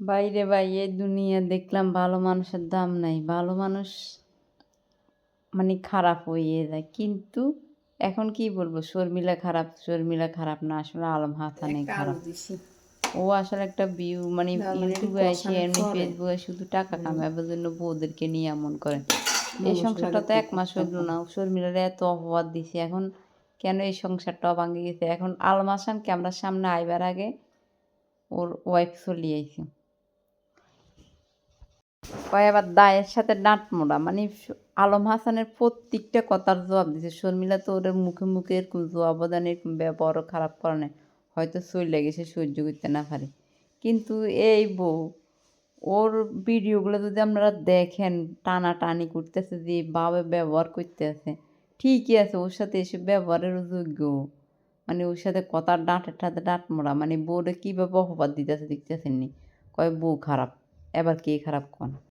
বাইরে ভাই এই দুনিয়া দেখলাম ভালো মানুষের দাম নাই। ভালো মানুষ মানে খারাপ হয়ে যায়। কিন্তু এখন কি বলবো, শর্মিলা খারাপ না, আসলে আলম হাসানই একটা আলু খারাপ। দিছি ও আসলে একটা ভিউ মানে ডাল একটু ইউটিউবে এসে কষানোর এমনি পরে ফেসবুকে শুধু টাকা কামাবার জন্য বউদেরকে নিয়ে এমন করে। এই সংসারটা মশলাটা তো খুব ১ মাস হইল কম। না। শর্মিলারে এত অপবাদ দিছি। এখন কেন এই সংসারটাও ভাঙে গেছে? এখন আলম হাসান ক্যামেরার সামনে আইবার আগে ওর ওয়াইফ চলিয়ে আইছে। কয় আবার দায়ের সাথে ডাঁট মোড়া। মানে আলম হাসানের প্রত্যেকটা কথার জবাব দিছে। শর্মিলা তো ওদের মুখে মুখে এরকম জবাবও দেয় না, এরকম ব্যবহারও খারাপ করে নাই। হয়তো চইলা গেছে সহ্য করতে না পারে। কিন্তু এই বউ, ওর ভিডিওগুলো যদি আপনারা দেখেন, টানাটানি করতেছে, যেভাবে ব্যবহার করতেছে, ঠিকই আছে, ওর সাথে এসে ব্যবহারেরও যোগ্য। মানে ওর সাথে কথার ডাঁটের সাথে ডাঁট মোড়া। মানে বউরে কীভাবে অপবাদ দিতেছে দেখতেছেন নি? কয় বউ খারাপ। এবার কে খারাপ কোন?